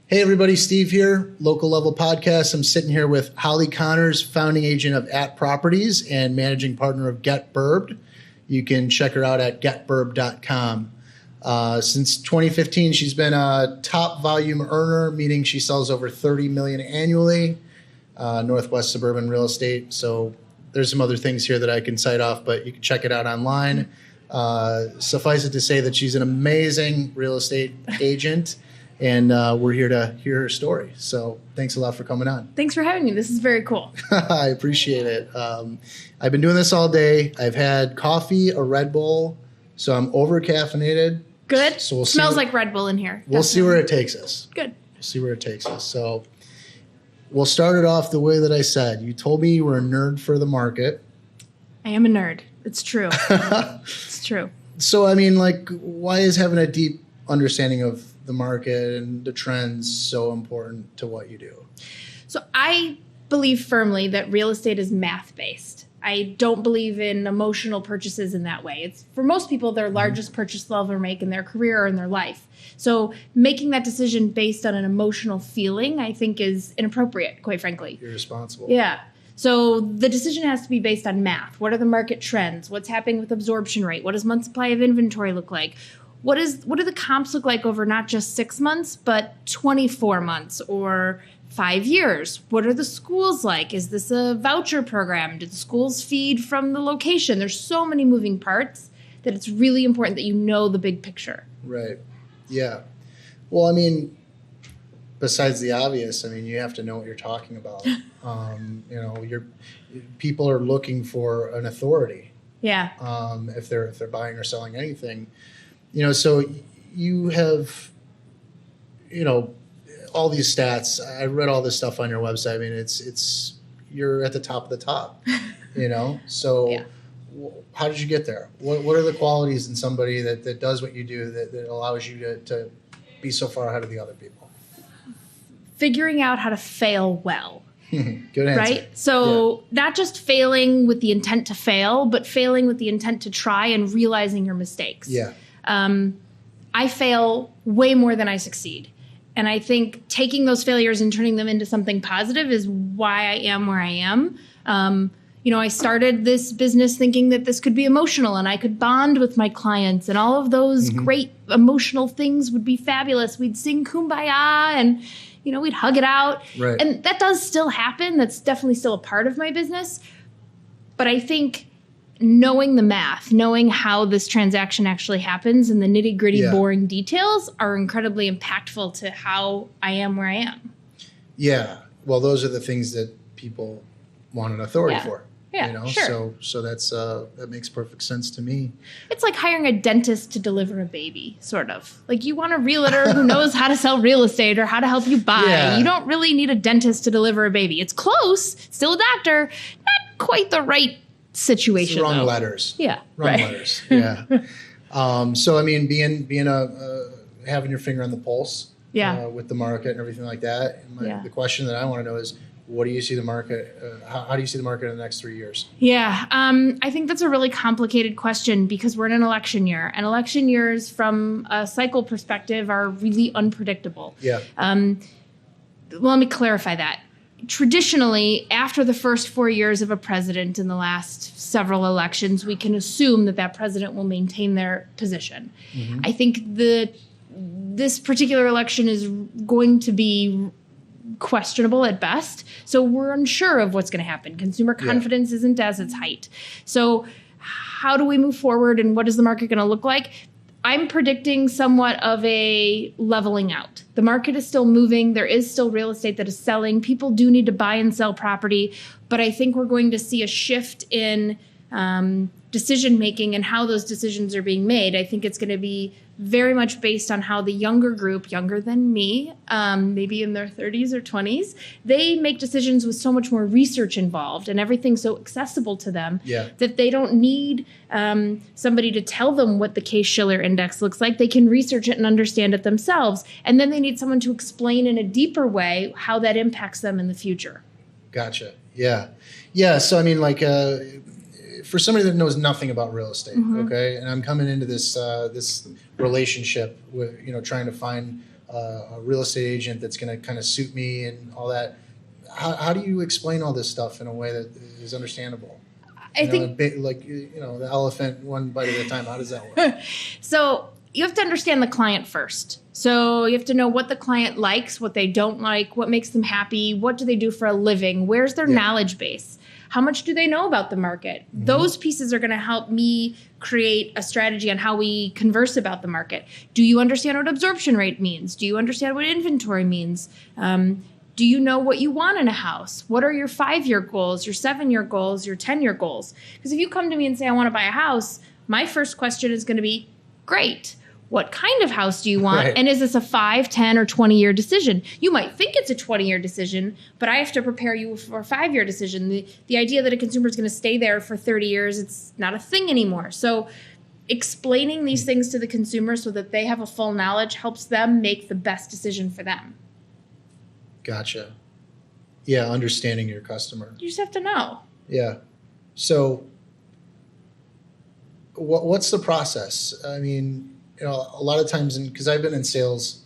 Hey everybody, Steve here, Local Level Podcast. I'm sitting here with Holly Connors, founding agent of At Properties and managing partner of GetBurbed. You can check her out at getburbed.com. Since 2015, she's been a top volume earner, meaning she sells over $30 million annually, Northwest Suburban real estate. So there's some other things here that I can cite off, but you can check it out online. Suffice it to say that she's an amazing real estate agent. And we're here to hear her story. So thanks a lot for coming on. Thanks for having me. This is very cool. I appreciate it. I've been doing this all day. I've had coffee, a Red Bull, so I'm over-caffeinated. Good. So we'll Smells like Red Bull in here. We'll see where it takes us. Good. We'll see where it takes us. So we'll start it off the way that I said. You told me you were a nerd for the market. I am a nerd. It's true. It's true. So, I mean, like, why is having a deep understanding of the market and the trends so important to what you do? So I believe firmly that real estate is math-based. I don't believe in emotional purchases in that way. It's for most people their largest purchase they'll ever make in their career or in their life. So making that decision based on an emotional feeling, I think, is inappropriate, quite frankly. Irresponsible. Yeah. So the decision has to be based on math. What are the market trends? What's happening with absorption rate? What does month supply of inventory look like? What do the comps look like over not just 6 months, but 24 months or 5 years? What are the schools like? Is this a voucher program? Do the schools feed from the location? There's so many moving parts that it's really important that you know the big picture. Right. Yeah. Well, I mean, besides the obvious, I mean, you have to know what you're talking about. People are looking for an authority. Yeah. If they're buying or selling anything. So you have, all these stats. I read all this stuff on your website. I mean, it's you're at the top of the top, So Yeah. How did you get there? What are the qualities in somebody that does what you do that allows you to be so far ahead of the other people? Figuring out how to fail well. Good answer. Right? So not just failing with the intent to fail, but failing with the intent to try and realizing your mistakes. Yeah. I fail way more than I succeed. And I think taking those failures and turning them into something positive is why I am where I am. I started this business thinking that this could be emotional and I could bond with my clients and all of those great emotional things would be fabulous. We'd sing Kumbaya and, we'd hug it out. Right. And that does still happen. That's definitely still a part of my business. But I think knowing the math, knowing how this transaction actually happens and the nitty-gritty, boring details are incredibly impactful to how I am where I am. Yeah. Well, those are the things that people want an authority for. Yeah, sure. So that's that makes perfect sense to me. It's like hiring a dentist to deliver a baby, sort of. Like you want a realtor who knows how to sell real estate or how to help you buy. Yeah. You don't really need a dentist to deliver a baby. It's close, still a doctor, not quite the right situation. It's the wrong though. letters. Yeah. Wrong letters. Yeah. So I mean, being having your finger on the pulse. With the market and everything like that. And the question that I want to know is, what do you see the market? How do you see the market in the next 3 years? Yeah, I think that's a really complicated question because we're in an election year, and election years, from a cycle perspective, are really unpredictable. Yeah. Let me clarify that. Traditionally, after the first 4 years of a president in the last several elections, we can assume that president will maintain their position. Mm-hmm. I think this particular election is going to be questionable at best. So we're unsure of what's going to happen. Consumer confidence isn't at its height. So how do we move forward and what is the market going to look like? I'm predicting somewhat of a leveling out. The market is still moving. There is still real estate that is selling. People do need to buy and sell property. But I think we're going to see a shift in decision making and how those decisions are being made. I think it's going to be very much based on how the younger group, younger than me, maybe in their 30s or 20s, they make decisions with so much more research involved and everything so accessible to them that they don't need somebody to tell them what the Case-Shiller index looks like. They can research it and understand it themselves. And then they need someone to explain in a deeper way how that impacts them in the future. Gotcha. Yeah. Yeah. So, I mean, like, for somebody that knows nothing about real estate, okay, and I'm coming into this this relationship with, trying to find a real estate agent that's going to kind of suit me and all that. How do you explain all this stuff in a way that is understandable? I think the elephant one bite at a time. How does that work? So you have to understand the client first. So you have to know what the client likes, what they don't like, what makes them happy, what do they do for a living, where's their knowledge base, how much do they know about the market. Mm-hmm. Those pieces are going to help me create a strategy on how we converse about the market. Do you understand what absorption rate means? Do you understand what inventory means? Do you know what you want in a house? What are your 5-year goals, your 7-year goals, your 10-year goals? Because if you come to me and say, I want to buy a house, my first question is going to be, great. What kind of house do you want? Right. And is this a 5, 10, or 20-year decision? You might think it's a 20-year decision, but I have to prepare you for a 5-year decision. The idea that a consumer is going to stay there for 30 years, it's not a thing anymore. So explaining these things to the consumer so that they have a full knowledge helps them make the best decision for them. Gotcha. Yeah, understanding your customer. You just have to know. Yeah. So what's the process? I mean, a lot of times, because I've been in sales,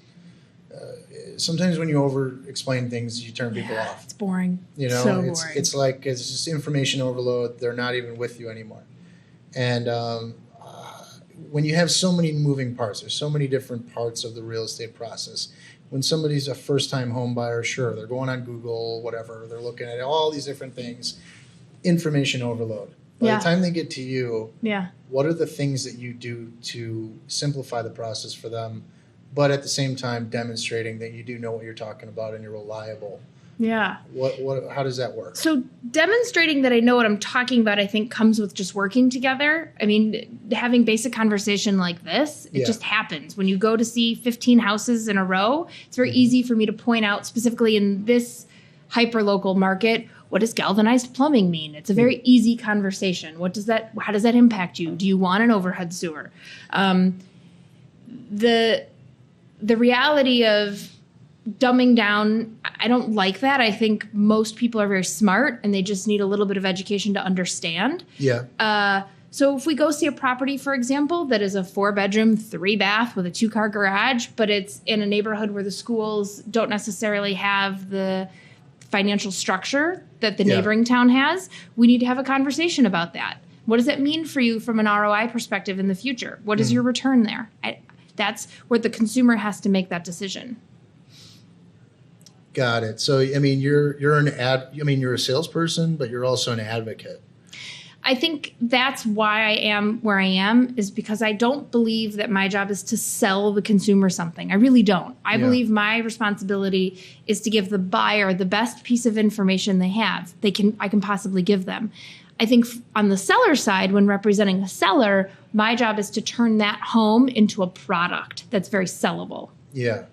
sometimes when you over-explain things, you turn people off. It's boring. So boring. It's like it's just information overload. They're not even with you anymore. And when you have so many moving parts, there's so many different parts of the real estate process. When somebody's a first-time home buyer, sure, they're going on Google, whatever. They're looking at all these different things. Information overload. By the time they get to you, what are the things that you do to simplify the process for them, but at the same time demonstrating that you do know what you're talking about and you're reliable? Yeah. How does that work? So demonstrating that I know what I'm talking about, I think, comes with just working together. I mean, having basic conversation like this, it just happens. When you go to see 15 houses in a row, it's very easy for me to point out specifically in this hyper-local market, what does galvanized plumbing mean? It's a very easy conversation. How does that impact you? Do you want an overhead sewer? The reality of dumbing down, I don't like that. I think most people are very smart and they just need a little bit of education to understand. Yeah. So if we go see a property, for example, that is a 4-bedroom, 3-bath with a 2-car garage, but it's in a neighborhood where the schools don't necessarily have the financial structure that the neighboring town has, we need to have a conversation about that. What does that mean for you from an ROI perspective in the future? What is your return there? That's where the consumer has to make that decision. Got it. So, I mean, you're a salesperson, but you're also an advocate. I think that's why I am where I am, is because I don't believe that my job is to sell the consumer something. I really don't. I believe my responsibility is to give the buyer the best piece of information they have. I can possibly give them. I think on the seller side, when representing a seller, my job is to turn that home into a product that's very sellable. Yeah.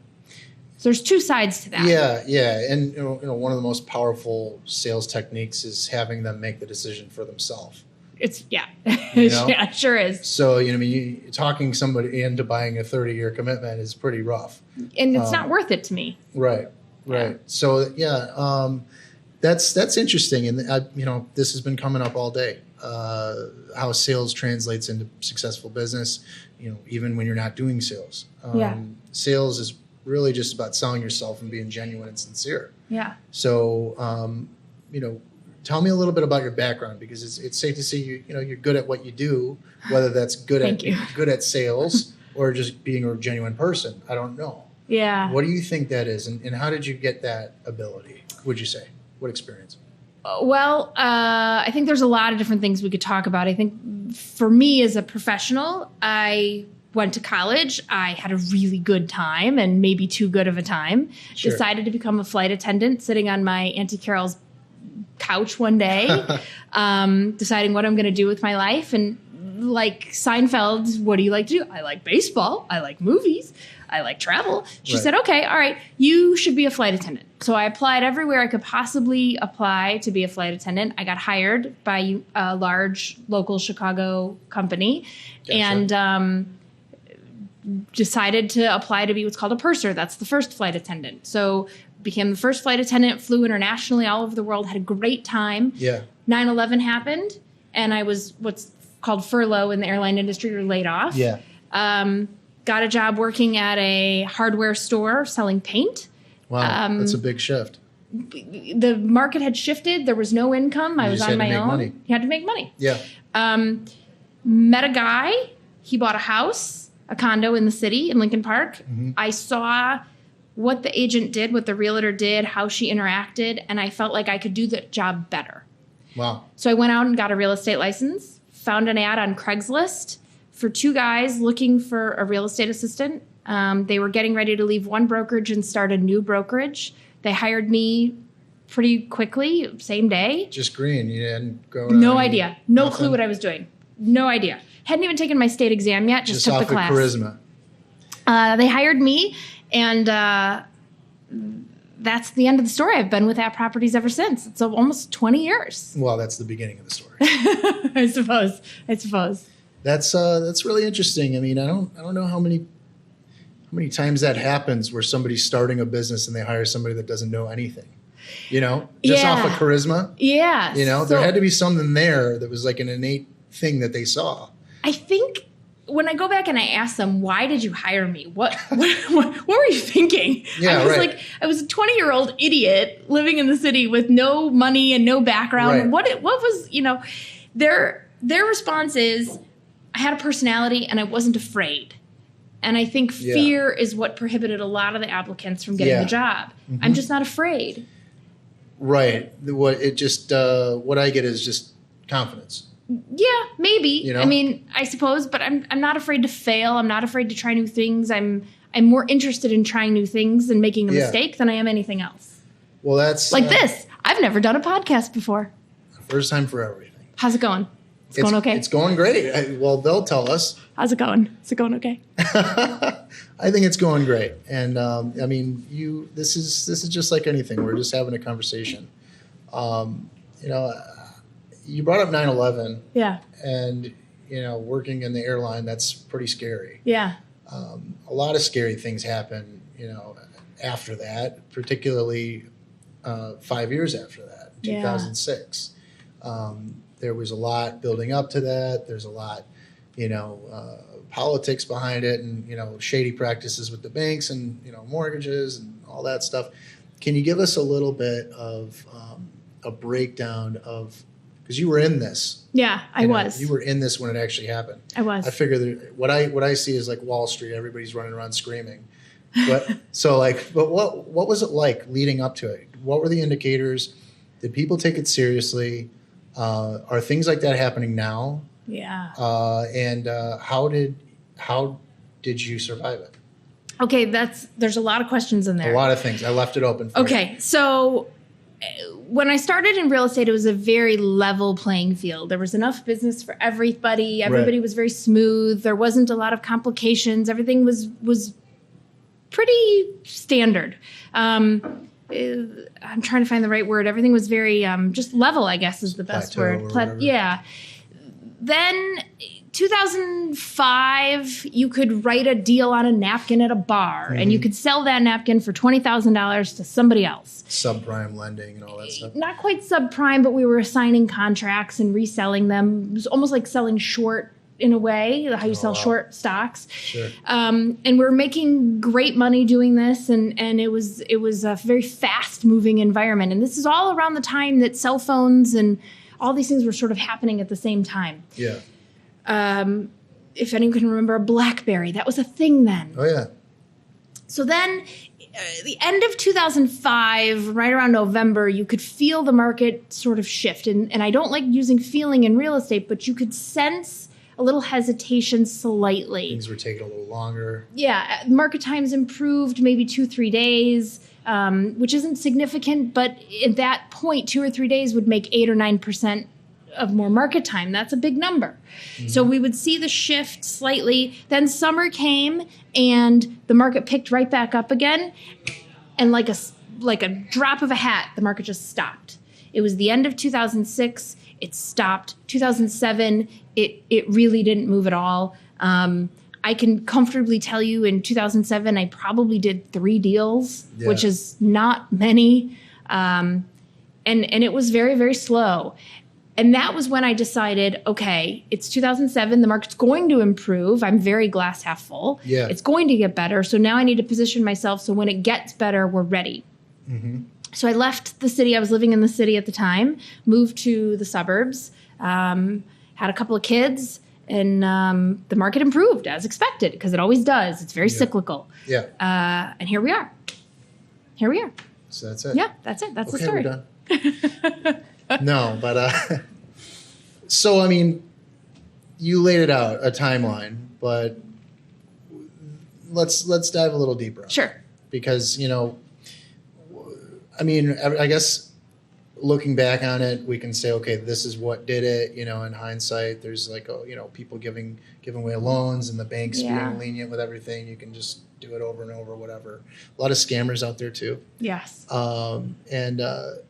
So there's two sides to that. Yeah. And one of the most powerful sales techniques is having them make the decision for themselves. Yeah, it sure is. So, talking somebody into buying a 30-year commitment is pretty rough. And it's not worth it to me. Right. So, that's interesting. And, this has been coming up all day, how sales translates into successful business, even when you're not doing sales. Sales is really just about selling yourself and being genuine and sincere. Yeah. So, tell me a little bit about your background, because it's safe to say you're good at what you do, whether that's good at sales or just being a genuine person. I don't know. Yeah. What do you think that is, and how did you get that ability? Would you say? What experience? Well, I think there's a lot of different things we could talk about. I think for me as a professional, I went to college. I had a really good time, and maybe too good of a time. Sure. Decided to become a flight attendant, sitting on my Auntie Carol's couch one day, deciding what I'm going to do with my life. And like Seinfeld, what do you like to do? I like baseball. I like movies. I like travel. She said, okay, all right, you should be a flight attendant. So I applied everywhere I could possibly apply to be a flight attendant. I got hired by a large local Chicago company. Gotcha. And decided to apply to be what's called a purser. That's the first flight attendant. So became the first flight attendant, flew internationally all over the world, had a great time. Yeah. 9/11 happened, and I was what's called furlough in the airline industry, or laid off. Yeah. got a job working at a hardware store selling paint. Wow, that's a big shift. The market had shifted. There was no income. I was on my own. Money. You had to make money. Yeah. Met a guy. He bought a house, a condo in the city in Lincoln Park. Mm-hmm. I saw what the agent did, what the realtor did, how she interacted, and I felt like I could do the job better. Wow. So I went out and got a real estate license, found an ad on Craigslist for 2 guys looking for a real estate assistant. They were getting ready to leave one brokerage and start a new brokerage. They hired me pretty quickly, same day. Just green. You didn't go. No idea. No nothing? clue what I was doing. No idea. Hadn't even taken my state exam yet. Just took off the class. Of charisma. They hired me, and that's the end of the story. I've been with At Properties ever since. It's almost 20 years. Well, that's the beginning of the story. I suppose. That's really interesting. I mean, I don't know how many times that happens where somebody's starting a business and they hire somebody that doesn't know anything. Just off of charisma. Yeah. There had to be something there that was like an innate thing that they saw. I think when I go back and I ask them, why did you hire me? What were you thinking? Yeah, I was a 20-year-old idiot living in the city with no money and no background. Right. What was, their response is, I had a personality and I wasn't afraid. And I think fear is what prohibited a lot of the applicants from getting the job. Mm-hmm. I'm just not afraid. Right. What I get is just confidence. Yeah, maybe. I mean, I suppose, but I'm not afraid to fail. I'm not afraid to try new things. I'm more interested in trying new things and making a mistake than I am anything else. Well, that's like this. I've never done a podcast before. First time for everything. How's it going? It's going okay? It's going great. Well, they'll tell us. How's it going? Is it going okay? I think it's going great. And I mean, this is just like anything. We're just having a conversation. You brought up 9/11. Yeah. And, working in the airline, that's pretty scary. Yeah. A lot of scary things happen, after that, particularly 5 years after that, 2006. There was a lot building up to that. There's a lot, politics behind it and, shady practices with the banks and, mortgages and all that stuff. Can you give us a little bit of a breakdown of, because you were in this. Yeah, I was. You were in this when it actually happened. I was. I figure that what I see is like Wall Street. Everybody's running around screaming. But what was it like leading up to it? What were the indicators? Did people take it seriously? Are things like that happening now? Yeah. And how did you survive it? Okay, there's a lot of questions in there. A lot of things. I left it open for you. Okay, so when I started in real estate, it was a very level playing field. There was enough business for everybody. Everybody was very smooth. There wasn't a lot of complications. Everything was pretty standard. I'm trying to find the right word. Everything was very just level, I guess is the best word. Yeah. Then 2005, you could write a deal on a napkin at a bar, and you could sell that napkin for $20,000 to somebody else. Subprime lending and all that stuff. Not quite subprime, but we were assigning contracts and reselling them. It was almost like selling short in a way, how you sell short stocks. Sure. And we're making great money doing this, and it was a very fast moving environment. And this is all around the time that cell phones and all these things were sort of happening at the same time. Yeah. If anyone can remember a BlackBerry, that was a thing then. Oh, yeah. So then the end of 2005, right around November, you could feel the market sort of shift. And I don't like using feeling in real estate, but you could sense a little hesitation slightly. Things were taking a little longer. Yeah. Market times improved maybe 2-3 days, which isn't significant. But at that point, 2 or 3 days would make 8 or 9% of more market time. That's a big number. Mm-hmm. So we would see the shift slightly. Then summer came and the market picked right back up again. And like a drop of a hat, the market just stopped. It was the end of 2006. It stopped. 2007, it really didn't move at all. I can comfortably tell you in 2007, I probably did 3 deals, which is not many. And it was very, very slow. And that was when I decided, okay, it's 2007. The market's going to improve. I'm very glass half full. Yeah. It's going to get better. So now I need to position myself so when it gets better, we're ready. Mm-hmm. So I left the city. I was living in the city at the time, moved to the suburbs, had a couple of kids, and the market improved as expected because it always does. It's very cyclical. Yeah. And here we are. Here we are. So that's it. Yeah, that's it. That's the story. We're done. No, but so I mean, you laid it out, a timeline, but let's dive a little deeper. Sure. Because, you know, I mean, I guess looking back on it, we can say, okay, this is what did it. You know, in hindsight, there's like, you know, people giving away loans and the banks being lenient with everything. You can just do it over and over, whatever. A lot of scammers out there too. Yes. And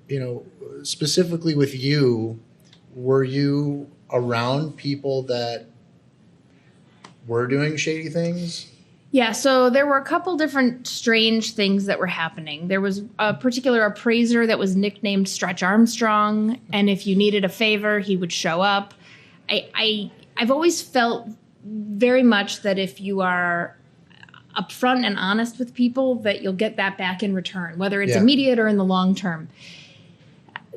you know, specifically with you, were you around people that were doing shady things? Yeah, so there were a couple different strange things that were happening. There was a particular appraiser that was nicknamed Stretch Armstrong, and if you needed a favor, he would show up. I've always felt very much that if you are upfront and honest with people, that you'll get that back in return, whether it's immediate or in the long term.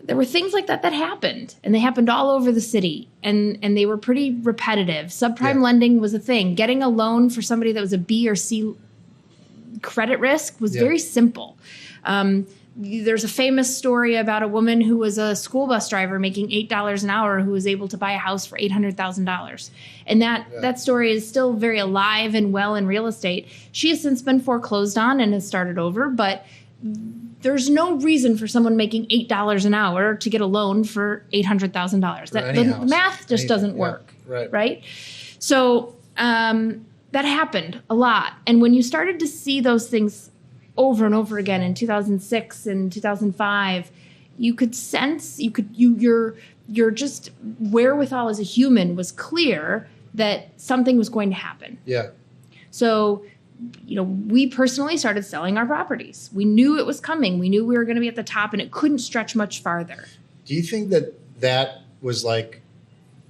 There were things like that happened, and they happened all over the city, and they were pretty repetitive. Subprime lending was a thing. Getting a loan for somebody that was a B or C credit risk was very simple. There's a famous story about a woman who was a school bus driver making $8 an hour who was able to buy a house for $800,000. And that story is still very alive and well in real estate. She has since been foreclosed on and has started over, but there's no reason for someone making $8 an hour to get a loan for $800,000. The math just doesn't work, right? So that happened a lot. And when you started to see those things over and over again in 2006 and 2005, you could sense, your just wherewithal as a human was clear that something was going to happen. Yeah. So, you know, we personally started selling our properties. We knew it was coming. We knew we were going to be at the top, and it couldn't stretch much farther. Do you think that was like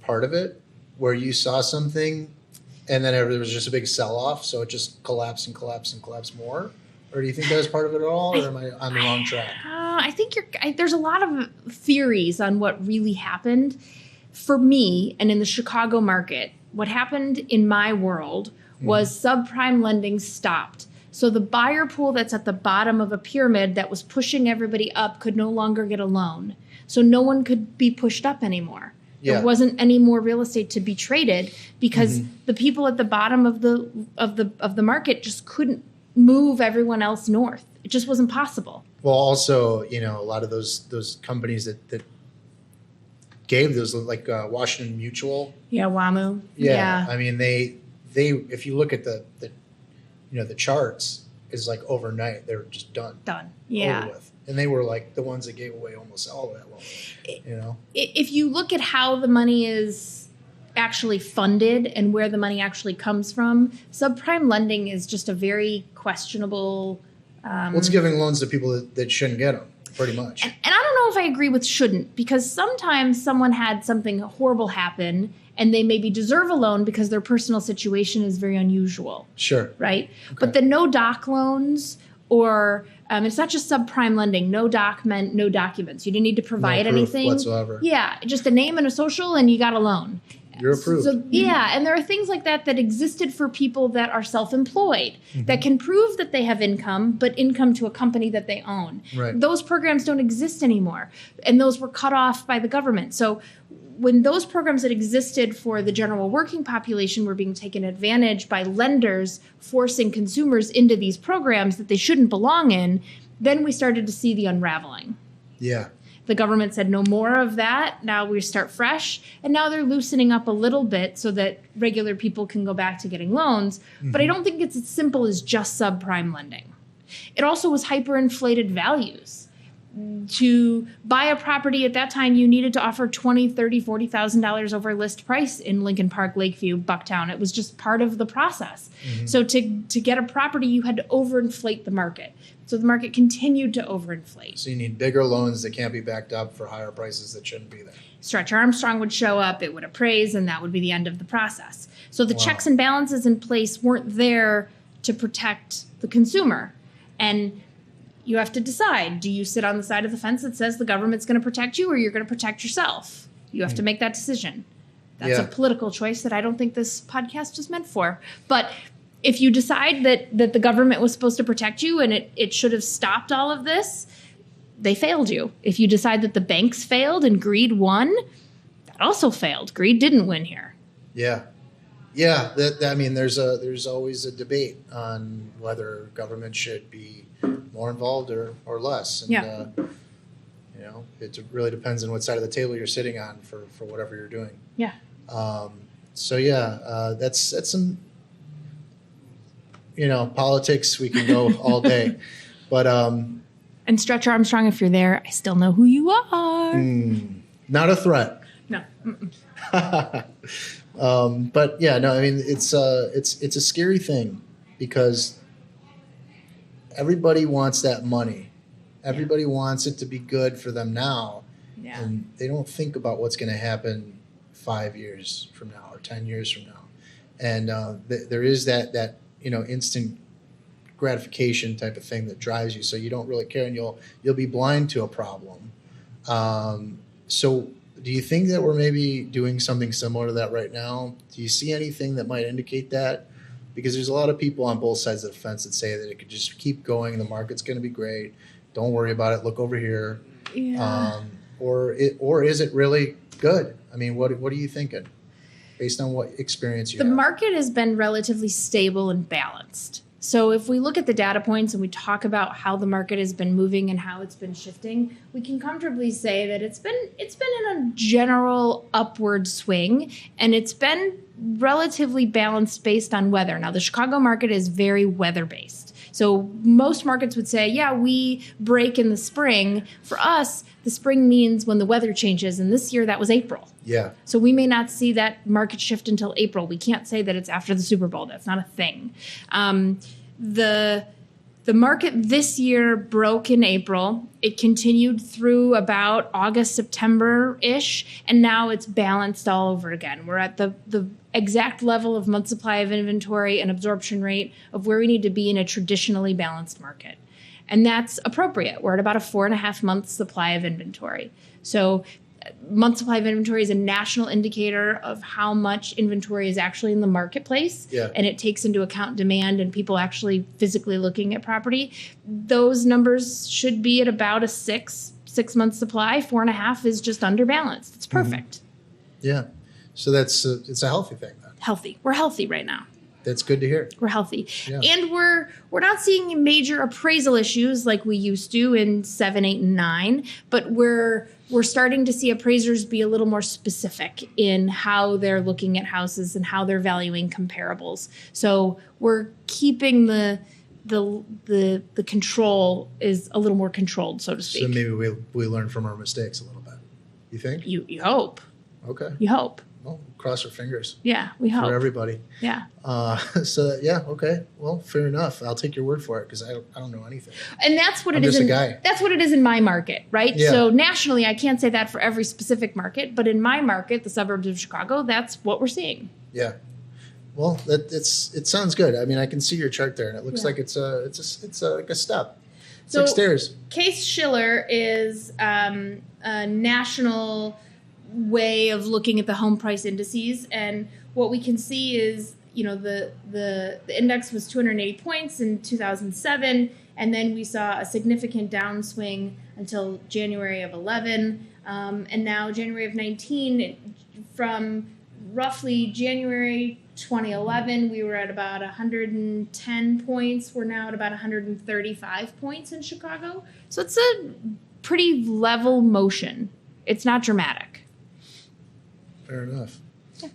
part of it, where you saw something and then there was just a big sell-off, so it just collapsed and collapsed and collapsed more? Or do you think that was part of it at all, or am I on the wrong track? I think there's a lot of theories on what really happened. For me, and in the Chicago market, what happened in my world was subprime lending stopped. So the buyer pool that's at the bottom of a pyramid that was pushing everybody up could no longer get a loan. So no one could be pushed up anymore. Yeah. There wasn't any more real estate to be traded because the people at the bottom of the market just couldn't move everyone else north. It just wasn't possible. Well, also, you know, a lot of those companies that gave those, like Washington Mutual. Yeah, WAMU. Yeah. I mean, they if you look at the charts, is like overnight they were just done. Yeah. Over with. And they were like the ones that gave away almost all of that loan. You know, if you look at how the money is actually funded and where the money actually comes from, subprime lending is just a very questionable. It's giving loans to people that shouldn't get them, pretty much. And I don't know if I agree with shouldn't, because sometimes someone had something horrible happen and they maybe deserve a loan because their personal situation is very unusual. Sure. Right? Okay. But the no-doc loans, or it's not just subprime lending. No doc meant no documents. You didn't need to provide anything whatsoever. Yeah, just a name and a social, and you got a loan. You're approved. So, yeah, and there are things like that existed for people that are self-employed, that can prove that they have income, but income to a company that they own. Right. Those programs don't exist anymore, and those were cut off by the government. So when those programs that existed for the general working population were being taken advantage by lenders, forcing consumers into these programs that they shouldn't belong in, then we started to see the unraveling. Yeah. The government said no more of that. Now we start fresh. And now they're loosening up a little bit so that regular people can go back to getting loans. But I don't think it's as simple as just subprime lending. It also was hyperinflated values. To buy a property at that time, you needed to offer $20,000, $30,000, $40,000 over list price in Lincoln Park, Lakeview, Bucktown. It was just part of the process. Mm-hmm. So to get a property, you had to overinflate the market. So the market continued to overinflate. So you need bigger loans that can't be backed up for higher prices that shouldn't be there. Stretch Armstrong would show up, it would appraise, and that would be the end of the process. So the checks and balances in place weren't there to protect the consumer. And you have to decide, do you sit on the side of the fence that says the government's going to protect you or you're going to protect yourself? You have to make that decision. That's a political choice that I don't think this podcast is meant for. But if you decide that the government was supposed to protect you and it should have stopped all of this, they failed you. If you decide that the banks failed and greed won, that also failed. Greed didn't win here. Yeah. Yeah, I mean, there's always a debate on whether government should be more involved or less. And, it really depends on what side of the table you're sitting on for whatever you're doing. Yeah. That's some, politics. We can go all day, but and Stretch Armstrong, if you're there, I still know who you are. Not a threat. No. But yeah, no, I mean, it's a scary thing because everybody wants that money. Everybody wants it to be good for them now. Yeah. And they don't think about what's going to happen 5 years from now or 10 years from now. And there is that instant gratification type of thing that drives you. So you don't really care and you'll be blind to a problem. So do you think that we're maybe doing something similar to that right now? Do you see anything that might indicate that? Because there's a lot of people on both sides of the fence that say that it could just keep going. The market's going to be great. Don't worry about it. Look over here. Yeah. Or is it really good? I mean, what are you thinking based on what experience you have? The market has been relatively stable and balanced. So if we look at the data points and we talk about how the market has been moving and how it's been shifting, we can comfortably say that it's been in a general upward swing, and it's been relatively balanced based on weather. Now, the Chicago market is very weather-based. So most markets would say, yeah, we break in the spring. For us, the spring means when the weather changes, and this year that was April. Yeah. So we may not see that market shift until April. We can't say that it's after the Super Bowl. That's not a thing. The market this year broke in April. It continued through about August, September-ish, and now it's balanced all over again. We're at the exact level of month supply of inventory and absorption rate of where we need to be in a traditionally balanced market. And that's appropriate. We're at about a 4.5 month supply of inventory. So month supply of inventory is a national indicator of how much inventory is actually in the marketplace. Yeah. And it takes into account demand and people actually physically looking at property. Those numbers should be at about a 6 month supply. 4.5 is just under balanced. It's perfect. Mm-hmm. Yeah. So it's a healthy thing then. Healthy. We're healthy right now. That's good to hear. We're healthy. Yeah. And we're not seeing major appraisal issues like we used to in 7, 8, and 9, but we're starting to see appraisers be a little more specific in how they're looking at houses and how they're valuing comparables. So we're keeping the control is a little more controlled, so to speak. So maybe we learn from our mistakes a little bit. You think? You hope. Okay. You hope. Well, cross our fingers. Yeah, we hope. For everybody. Yeah. Okay. Well, fair enough. I'll take your word for it because I don't know anything. And that's what I'm it is. just a guy. That's what it is in my market, right? Yeah. So nationally, I can't say that for every specific market, but in my market, the suburbs of Chicago, that's what we're seeing. Yeah. Well, it sounds good. I mean, I can see your chart there, and it looks like it's like a step. It's like stairs. Case-Shiller is a national way of looking at the home price indices, and what we can see is the index was 280 points in 2007, and then we saw a significant downswing until January of 11, and now January of 19. From roughly January 2011, we were at about 110 points. We're now at about 135 points in Chicago, so it's a pretty level motion. It's not dramatic. Fair enough. Yeah.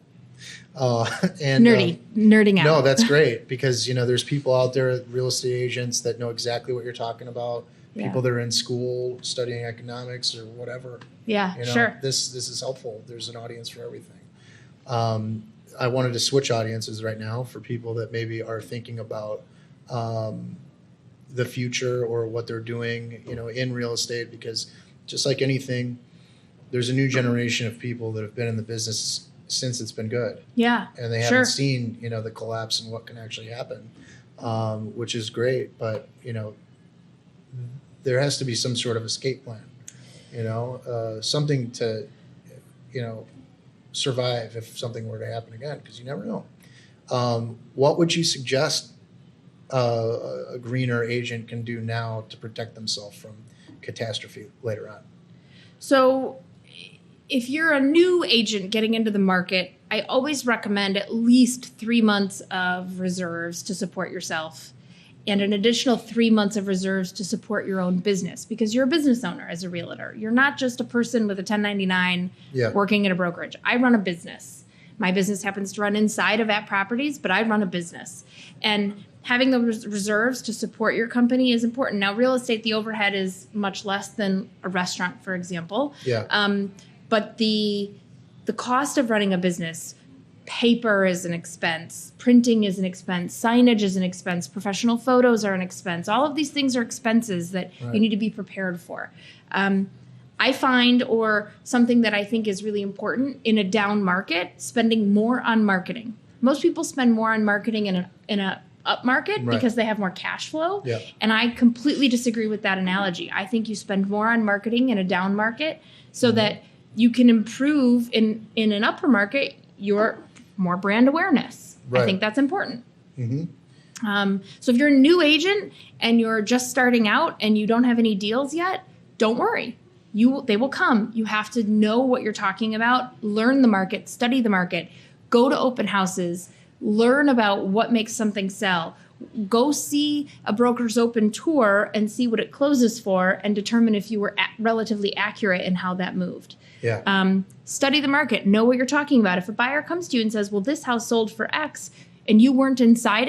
And nerding out. No, that's great because there's people out there, real estate agents that know exactly what you're talking about. people that are in school studying economics or whatever. Yeah, sure. This is helpful. There's an audience for everything. I wanted to switch audiences right now for people that maybe are thinking about the future or what they're doing, in real estate, because just like anything, there's a new generation of people that have been in the business since it's been good. Yeah, and they haven't seen, the collapse and what can actually happen, which is great. But, there has to be some sort of escape plan, something to, survive if something were to happen again, because you never know. What would you suggest a greener agent can do now to protect themselves from catastrophe later on? So if you're a new agent getting into the market, I always recommend at least 3 months of reserves to support yourself and an additional 3 months of reserves to support your own business, because you're a business owner as a realtor. You're not just a person with a 1099 working at a brokerage. I run a business. My business happens to run inside of At Properties, but I run a business. And having the reserves to support your company is important. Now, real estate, the overhead is much less than a restaurant, for example. But the cost of running a business, paper is an expense, printing is an expense, signage is an expense, professional photos are an expense. All of these things are expenses that you need to be prepared for. I find, or something that I think is really important in a down market, spending more on marketing. Most people spend more on marketing in a up market because they have more cash flow. And I completely disagree with that analogy. I think you spend more on marketing in a down market so that you can improve in an upper market your more brand awareness. I think that's important. So if you're a new agent and you're just starting out and you don't have any deals yet, don't worry. They will come. You have to know what you're talking about, learn the market, study the market, go to open houses, learn about what makes something sell. Go see a broker's open tour and see what it closes for and determine if you were relatively accurate in how that moved. Study the market. Know what you're talking about. If a buyer comes to you and says, well, this house sold for X, and you weren't inside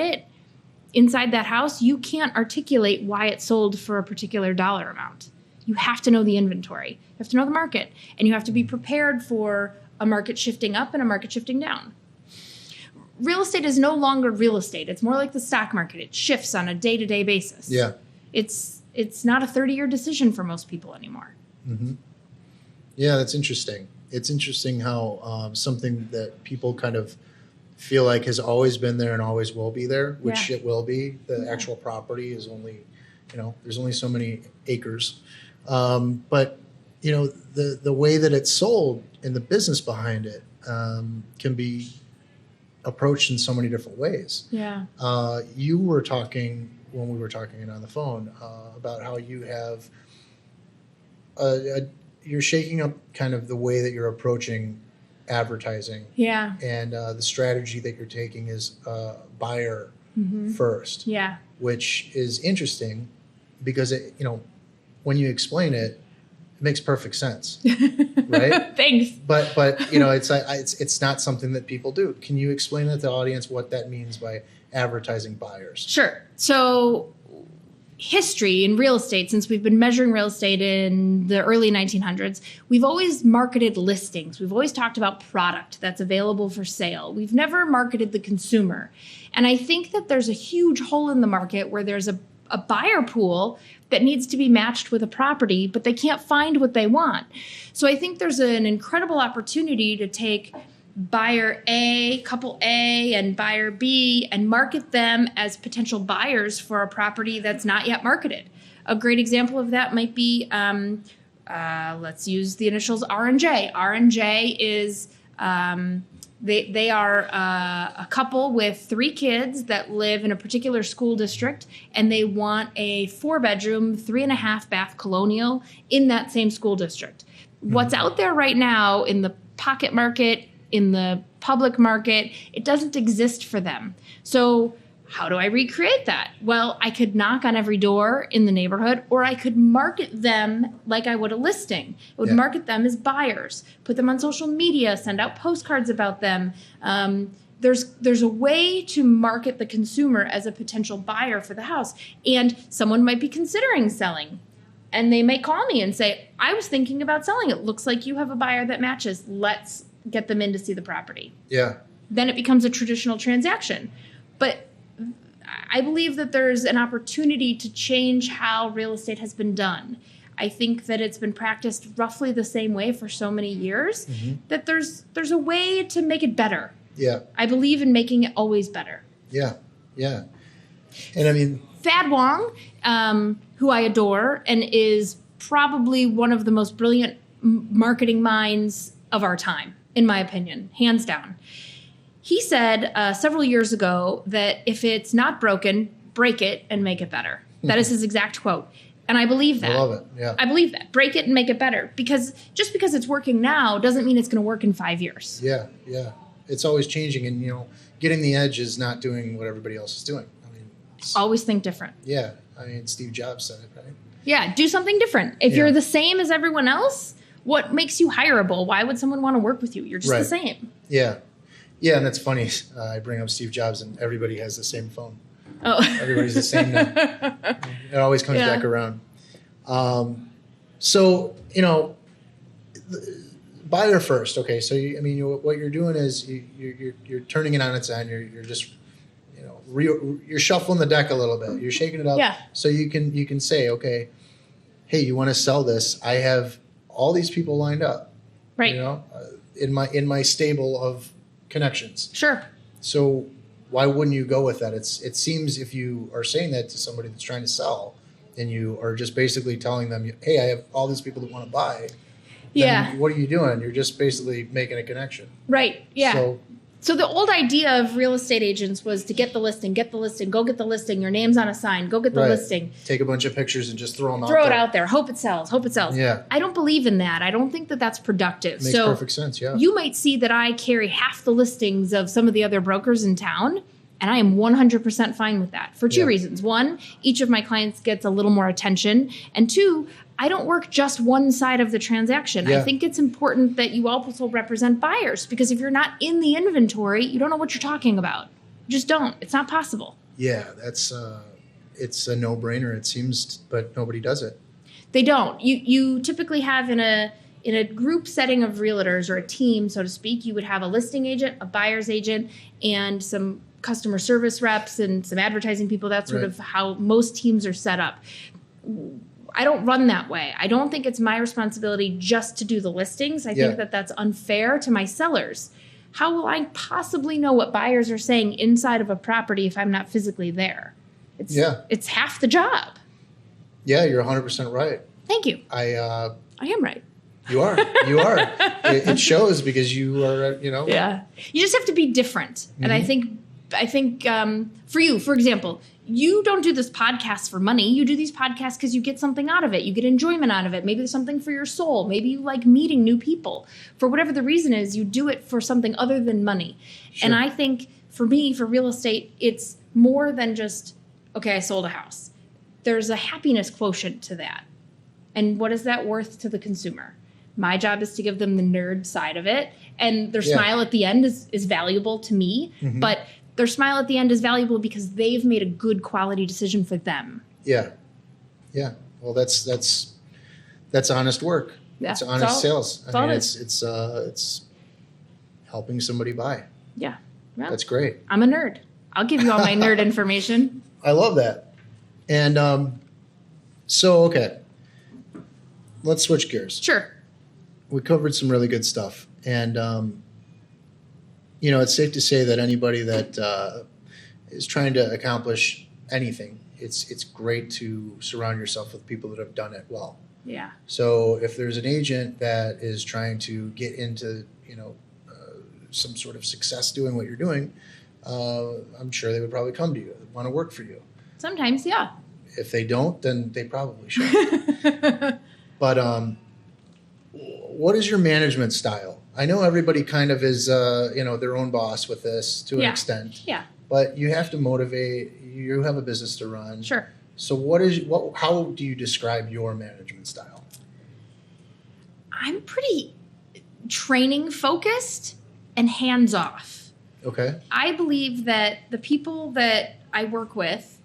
that house, you can't articulate why it sold for a particular dollar amount. You have to know the inventory. You have to know the market. And you have to be prepared for a market shifting up and a market shifting down. Real estate is no longer real estate. It's more like the stock market. It shifts on a day-to-day basis. It's not a 30-year decision for most people anymore. Yeah, that's interesting. It's interesting how something that people kind of feel like has always been there and always will be there, which it will be. The actual property is only, there's only so many acres. But, the way that it's sold and the business behind it can be approached in so many different ways. You were talking, when we were talking on the phone, about how you have you're shaking up kind of the way that you're approaching advertising. And the strategy that you're taking is buyer first. Which is interesting because when you explain it, it makes perfect sense. Right? Thanks. But it's not something that people do. Can you explain to the audience what that means by advertising buyers? Sure. So history in real estate, since we've been measuring real estate in the early 1900s, we've always marketed listings. We've always talked about product that's available for sale. We've never marketed the consumer. And I think that there's a huge hole in the market where there's a buyer pool that needs to be matched with a property, but they can't find what they want. So I think there's an incredible opportunity to take buyer A, couple A, and buyer B and market them as potential buyers for a property that's not yet marketed. A great example of that might be, let's use the initials R&J. R&J is, they are a couple with 3 kids that live in a particular school district, and they want a 4-bedroom, 3.5-bath colonial in that same school district. What's out there right now in the pocket market, in the public market, it doesn't exist for them. So how do I recreate that? Well, I could knock on every door in the neighborhood, or I could market them like I would a listing. I would market them as buyers, put them on social media, send out postcards about them. There's a way to market the consumer as a potential buyer for the house. And someone might be considering selling. And they may call me and say, I was thinking about selling it. Looks like you have a buyer that matches. Let's get them in to see the property. Yeah. Then it becomes a traditional transaction. But I believe that there's an opportunity to change how real estate has been done. I think that it's been practiced roughly the same way for so many years that there's a way to make it better. Yeah. I believe in making it always better. Yeah. Yeah. And I mean, Thad Wong, who I adore and is probably one of the most brilliant marketing minds of our time, in my opinion, hands down. He said several years ago that if it's not broken, break it and make it better. That is his exact quote. And I believe that. I love it. Yeah. I believe that. Break it and make it better. Because just because it's working now doesn't mean it's going to work in 5 years. Yeah. Yeah. It's always changing. And, getting the edge is not doing what everybody else is doing. I mean, always think different. Yeah. I mean, Steve Jobs said it, right? Yeah. Do something different. If you're the same as everyone else, what makes you hireable? Why would someone want to work with you? You're just the same. Yeah. Yeah. And that's funny. I bring up Steve Jobs and everybody has the same phone. Oh. Everybody's the same now. It always comes back around. So, buyer first. Okay. So, what you're doing is you're turning it on its end. You're just, you're shuffling the deck a little bit. You're shaking it up. Yeah. So you can say, okay, hey, you want to sell this? I have all these people lined up. Right. In my stable of connections. Sure. So why wouldn't you go with that? It seems if you are saying that to somebody that's trying to sell, and you are just basically telling them, hey, I have all these people that want to buy. Yeah. What are you doing? You're just basically making a connection. Right. Yeah. So the old idea of real estate agents was to get the listing, go get the listing, your name's on a sign, go get the listing. Take a bunch of pictures and just throw them out there. Throw it out there. Hope it sells. Yeah. I don't believe in that. I don't think that that's productive. Makes perfect sense, yeah. You might see that I carry half the listings of some of the other brokers in town, and I am 100% fine with that for two reasons. One, each of my clients gets a little more attention. And two, I don't work just one side of the transaction. Yeah. I think it's important that you also represent buyers, because if you're not in the inventory, you don't know what you're talking about. You just don't. It's not possible. Yeah, that's it's a no-brainer, it seems, but nobody does it. They don't. You typically have in a group setting of realtors, or a team, so to speak, you would have a listing agent, a buyer's agent, and some customer service reps and some advertising people. That's sort of how most teams are set up. I don't run that way. I don't think it's my responsibility just to do the listings. I think that that's unfair to my sellers. How will I possibly know what buyers are saying inside of a property if I'm not physically there? It's half the job. Yeah, you're 100% right. Thank you. I am right. You are. It shows, because you are, Yeah. You just have to be different. And I think for you, for example, you don't do this podcast for money. You do these podcasts because you get something out of it. You get enjoyment out of it. Maybe there's something for your soul. Maybe you like meeting new people. For whatever the reason is, you do it for something other than money. Sure. And I think for me, for real estate, it's more than just, okay, I sold a house. There's a happiness quotient to that. And what is that worth to the consumer? My job is to give them the nerd side of it. And their smile at the end is valuable to me. Mm-hmm. But their smile at the end is valuable because they've made a good quality decision for them. Yeah. Yeah. Well, that's honest work. Yeah. It's honest sales. I mean, it's helping somebody buy. Yeah. Well, that's great. I'm a nerd. I'll give you all my nerd information. I love that. And okay. Let's switch gears. Sure. We covered some really good stuff. And it's safe to say that anybody that is trying to accomplish anything, it's great to surround yourself with people that have done it well. Yeah. So if there's an agent that is trying to get into, some sort of success doing what you're doing, I'm sure they would probably come to you, want to work for you. Sometimes, yeah. If they don't, then they probably should. But what is your management style? I know everybody kind of is, their own boss with this to an extent. Yeah. But you have to motivate. You have a business to run. Sure. So how do you describe your management style? I'm pretty training focused and hands off. Okay. I believe that the people that I work with,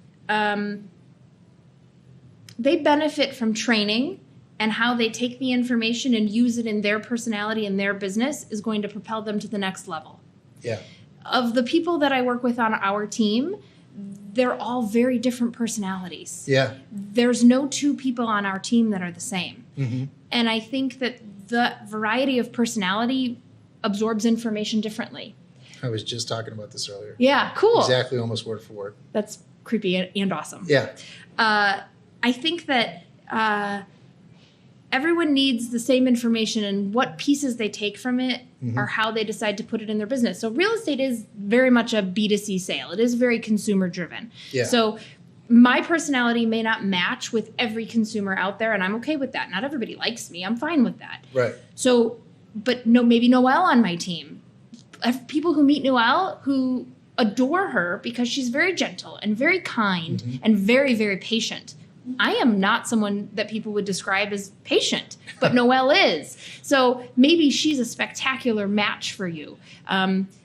they benefit from training, and how they take the information and use it in their personality and their business is going to propel them to the next level. Yeah. Of the people that I work with on our team, they're all very different personalities. Yeah. There's no two people on our team that are the same. Mm-hmm. And I think that the variety of personality absorbs information differently. I was just talking about this earlier. Yeah, cool. Exactly, almost word for word. That's creepy and awesome. Yeah. I think that everyone needs the same information, and what pieces they take from it are how they decide to put it in their business. So real estate is very much a B2C sale. It is very consumer driven. Yeah. So my personality may not match with every consumer out there, and I'm okay with that. Not everybody likes me. I'm fine with that. Right. So, but no, maybe Noelle on my team. I have people who meet Noelle who adore her because she's very gentle and very kind and very, very patient. I am not someone that people would describe as patient, but Noelle is. So maybe she's a spectacular match for you.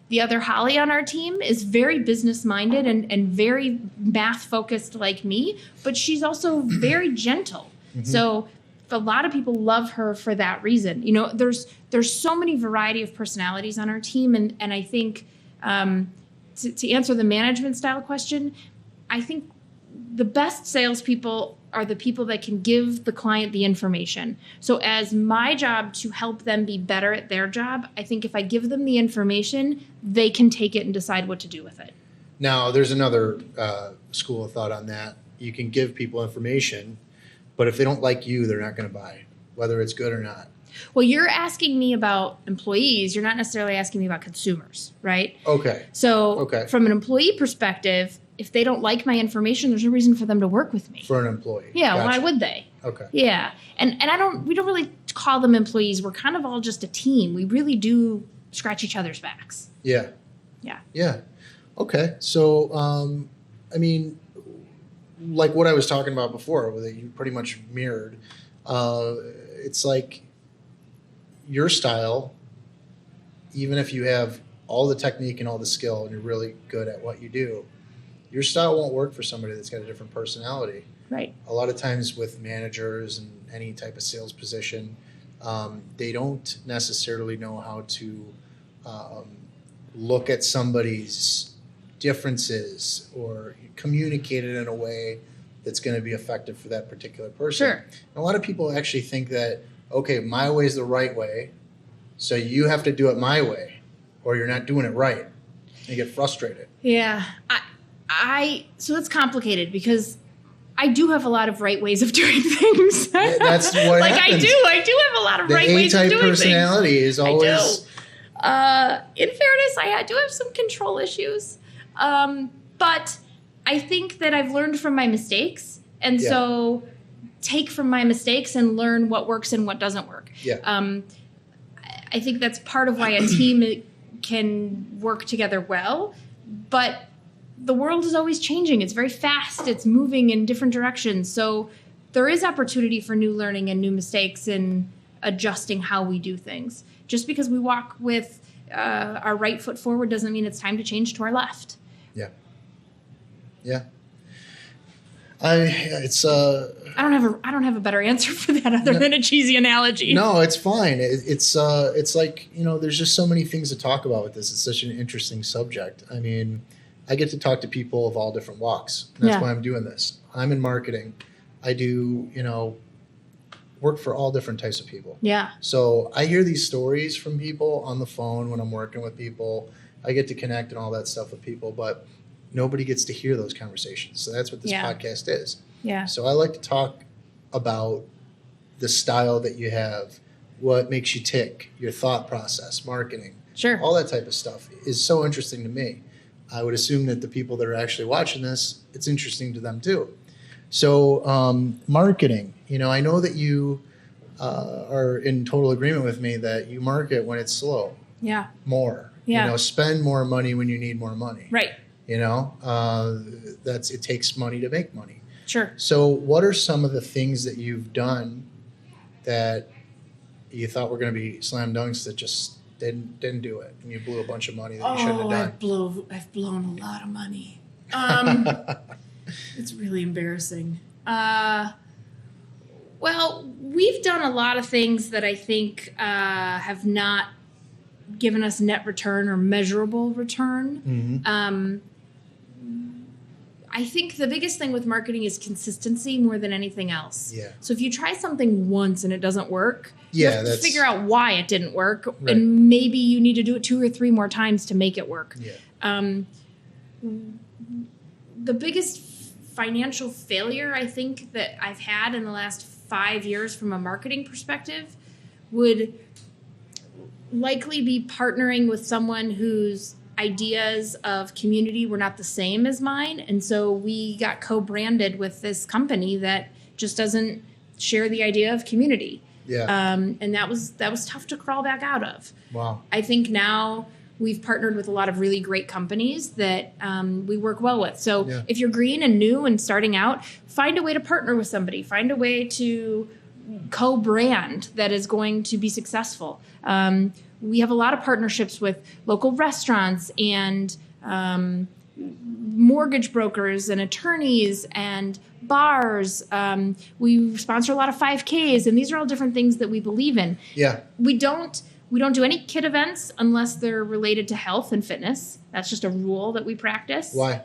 The other Holly on our team is very business-minded and very math-focused like me, but she's also very gentle. So a lot of people love her for that reason. You know, there's so many variety of personalities on our team, and I think to answer the management style question, I think the best salespeople are the people that can give the client the information. So as my job to help them be better at their job, I think if I give them the information, they can take it and decide what to do with it. Now, there's another school of thought on that. You can give people information, but if they don't like you, they're not going to buy, whether it's good or not. Well, you're asking me about employees. You're not necessarily asking me about consumers, right? Okay. So from an employee perspective, if they don't like my information, there's no reason for them to work with me. For an employee. Yeah, Gotcha. why would they? Okay. Yeah. And we don't really call them employees. We're kind of all just a team. We really do scratch each other's backs. Yeah. Yeah. Yeah. Okay. So, I mean, like what I was talking about before, that you pretty much mirrored, it's like your style, even if you have all the technique and all the skill and you're really good at what you do, your style won't work for somebody that's got a different personality. Right. A lot of times with managers and any type of sales position, they don't necessarily know how to look at somebody's differences or communicate it in a way that's going to be effective for that particular person. Sure. And a lot of people actually think that, okay, my way is the right way, so you have to do it my way, or you're not doing it right. They get frustrated. Yeah. So it's complicated because I do have a lot of right ways of doing things. That's what like happens. I do have a lot of right ways of doing things. The A-type personality is always... In fairness, I do have some control issues. But I think that I've learned from my mistakes. And so take from my mistakes and learn what works and what doesn't work. Yeah. I think that's part of why a team can work together well. But the world is always changing. It's very fast. It's moving in different directions. So there is opportunity for new learning and new mistakes and adjusting how we do things. Just because we walk with our right foot forward doesn't mean it's time to change to our left. Yeah. Yeah. I don't have a better answer for that other than a cheesy analogy. No, it's fine. It's like, there's just so many things to talk about with this. It's such an interesting subject. I mean, I get to talk to people of all different walks. And that's why I'm doing this. I'm in marketing. I do, work for all different types of people. Yeah. So I hear these stories from people on the phone when I'm working with people. I get to connect and all that stuff with people, but nobody gets to hear those conversations. So that's what this podcast is. Yeah. So I like to talk about the style that you have, what makes you tick, your thought process, marketing. Sure. All that type of stuff is so interesting to me. I would assume that the people that are actually watching this, it's interesting to them too. So marketing, I know that you are in total agreement with me that you market when it's slow. Yeah. More. Yeah. Spend more money when you need more money. Right. It takes money to make money. Sure. So what are some of the things that you've done that you thought were going to be slam dunks that just didn't do it, and you blew a bunch of money that you shouldn't have done? I've blown a lot of money. It's really embarrassing. Well, we've done a lot of things that I think have not given us net return or measurable return. I think the biggest thing with marketing is consistency more than anything else. Yeah. So if you try something once and it doesn't work, you Yeah, have to that's- figure out why it didn't work, Right. and maybe you need to do it 2 or 3 more times to make it work. Yeah. The biggest financial failure I think that I've had in the last 5 years from a marketing perspective would likely be partnering with someone whose ideas of community were not the same as mine. And so we got co-branded with this company that just doesn't share the idea of community. Yeah. And that was tough to crawl back out of. Wow. I think now we've partnered with a lot of really great companies that we work well with. So Yeah. if you're green and new and starting out, find a way to partner with somebody. Find a way to co-brand that is going to be successful. We have a lot of partnerships with local restaurants and mortgage brokers and attorneys and bars. We sponsor a lot of 5Ks, and these are all different things that we believe in. Yeah. We don't do any kid events unless they're related to health and fitness. That's just a rule that we practice. Why?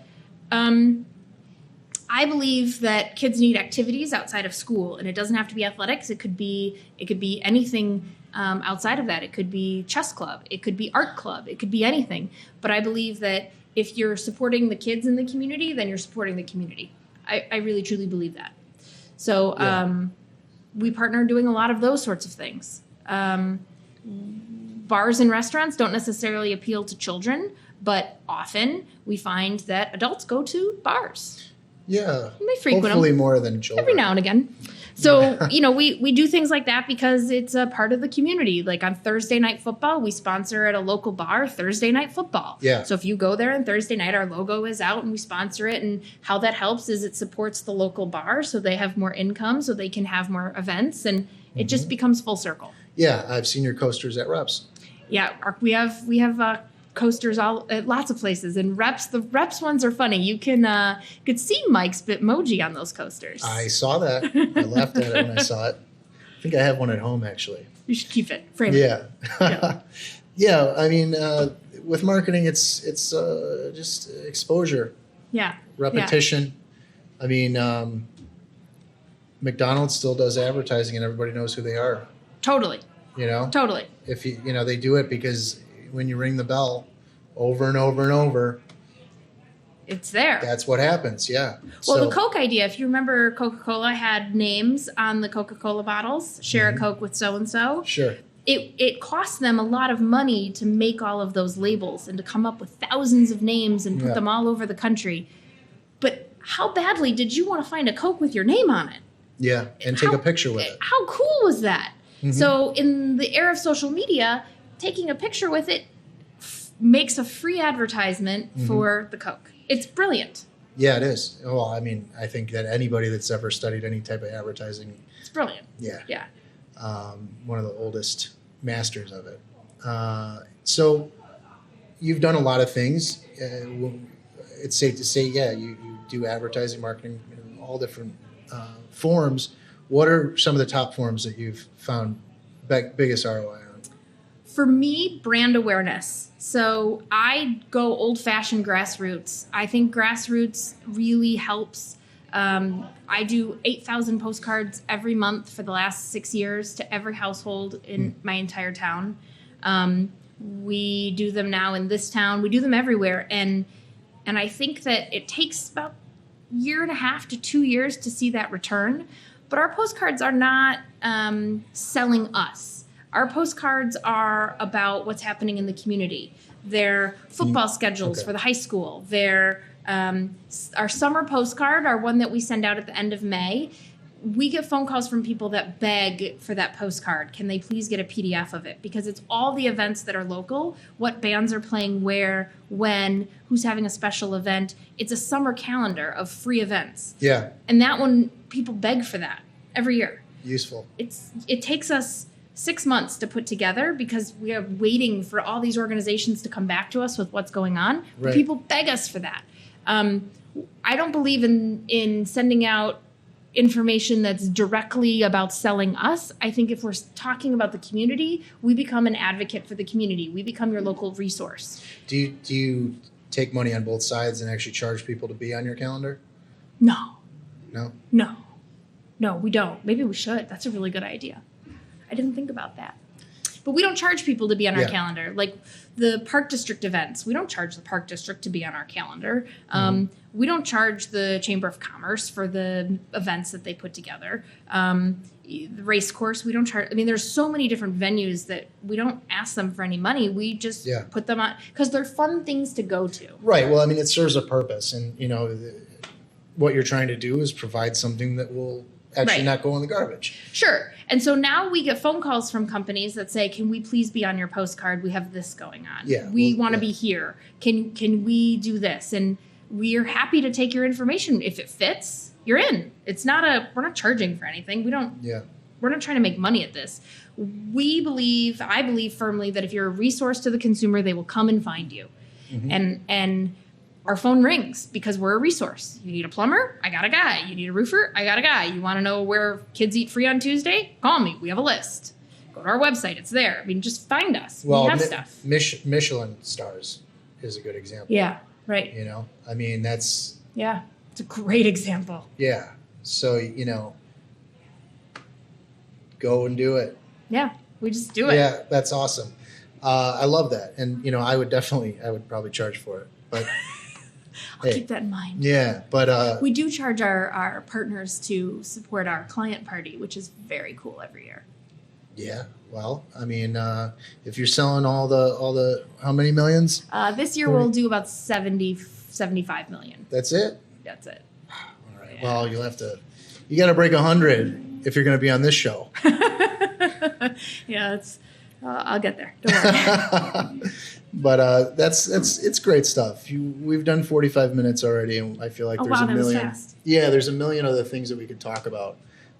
I believe that kids need activities outside of school, and it doesn't have to be athletics. It could be anything outside of that. It could be chess club. It could be art club. It could be anything. But I believe that if you're supporting the kids in the community, then you're supporting the community. I really, truly believe that. So we partner doing a lot of those sorts of things. Bars and restaurants don't necessarily appeal to children, but often we find that adults go to bars. Yeah. They frequent Hopefully them more than children. every now and again. So, we do things like that because it's a part of the community. Like on Thursday Night Football, we sponsor at a local bar Thursday Night Football. Yeah. So if you go there on Thursday night, our logo is out and we sponsor it. And how that helps is it supports the local bar so they have more income, so they can have more events, and it just becomes full circle. Yeah, I've seen your coasters at Reps. Yeah, we have coasters all at lots of places, and the Reps ones are funny. You could see Mike's Bitmoji on those coasters. I saw that. I laughed at it when I saw it. I think I have one at home, actually. You should keep it, frame it. Yeah. Yeah, I mean, with marketing, it's just exposure, Yeah. repetition. I mean, McDonald's still does advertising, and everybody knows who they are. Totally. Totally. If they do it because when you ring the bell over and over and over, It's there. that's what happens. Yeah. Well, the Coke idea, if you remember, Coca-Cola had names on the Coca-Cola bottles. Share a Coke with so-and-so. Sure. It cost them a lot of money to make all of those labels and to come up with thousands of names and put them all over the country. But how badly did you want to find a Coke with your name on it? Yeah, and take a picture with it. How cool was that? So in the era of social media, taking a picture with it makes a free advertisement for the Coke. It's brilliant. Yeah, it is. Well, I mean, I think that anybody that's ever studied any type of advertising, It's brilliant. yeah, one of the oldest masters of it. So you've done a lot of things. It's safe to say, you do advertising, marketing in all different forms. What are some of the top forms that you've found biggest ROI on? For me, brand awareness. So I go old-fashioned grassroots. I think grassroots really helps. I do 8,000 postcards every month for the last 6 years to every household in my entire town. We do them now in this town. We do them everywhere. And I think that it takes about a year and a half to 2 years to see that return. But our postcards are not selling us. Our postcards are about what's happening in the community. They're football schedules for the high school. They're our summer postcard, our one that we send out at the end of May. We get phone calls from people that beg for that postcard. Can they please get a PDF of it? Because it's all the events that are local, what bands are playing where, when, who's having a special event. It's a summer calendar of free events. Yeah. And that one, people beg for that every year. Useful. It takes us 6 months to put together because we are waiting for all these organizations to come back to us with what's going on. But Right. people beg us for that. I don't believe in sending out information that's directly about selling us. I think if we're talking about the community, we become an advocate for the community. We become your local resource. Do you take money on both sides and actually charge people to be on your calendar? No. No, we don't. Maybe we should. That's a really good idea. I didn't think about that. But we don't charge people to be on our calendar. Like the Park District events, we don't charge the Park District to be on our calendar. We don't charge the Chamber of Commerce for the events that they put together. The race course, we don't charge. I mean, there's so many different venues that we don't ask them for any money. We just put them on because they're fun things to go to. Right. Well, I mean, it serves a purpose. And, what you're trying to do is provide something that will actually not go in the garbage. Sure. And so now we get phone calls from companies that say, can we please be on your postcard? We have this going on. Yeah, we want to be here. Can we do this? And we're happy to take your information. If it fits, you're in. We're not charging for anything. We're not trying to make money at this. I believe firmly that if you're a resource to the consumer, they will come and find you. Mm-hmm. And our phone rings because we're a resource. You need a plumber? I got a guy. You need a roofer? I got a guy. You want to know where kids eat free on Tuesday? Call me. We have a list. Go to our website. It's there. I mean, just find us. Well, we have stuff. Michelin stars is a good example. Yeah, right. I mean, that's... Yeah, it's a great example. Yeah. So, go and do it. Yeah, we just do it. Yeah, that's awesome. I love that. And, I would probably charge for it. But... I'll keep that in mind. Yeah, but... we do charge our partners to support our client party, which is very cool every year. Yeah, well, I mean, if you're selling all the how many millions? This year we'll do about 75 million. That's it? That's it. All right, yeah. Well, you got to break 100 if you're going to be on this show. Yeah, I'll get there. Don't worry. But it's great stuff. We've done 45 minutes already, and I feel like there's a million. That was fast. Yeah, there's a million other things that we could talk about.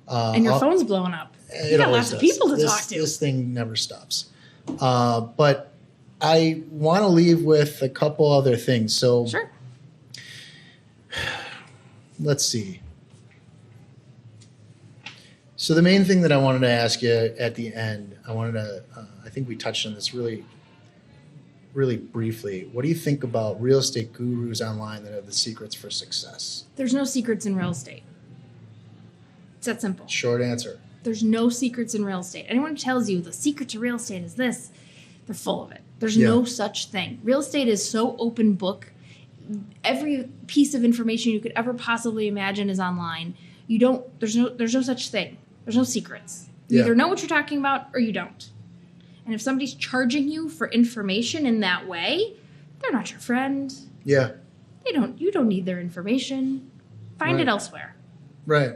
And your phone's blowing up. You got lots of people to talk to. This thing never stops. But I want to leave with a couple other things. So sure. Let's see. So the main thing that I wanted to ask you at the end, I think we touched on this really briefly. What do you think about real estate gurus online that have the secrets for success? There's no secrets in real estate. It's that simple. Short answer. There's no secrets in real estate. Anyone who tells you the secret to real estate is this, they're full of it. There's no such thing. Real estate is so open book. Every piece of information you could ever possibly imagine is online. There's no such thing. There's no secrets. You either know what you're talking about or you don't. And if somebody's charging you for information in that way, they're not your friend. Yeah. You don't need their information. Find it elsewhere. Right.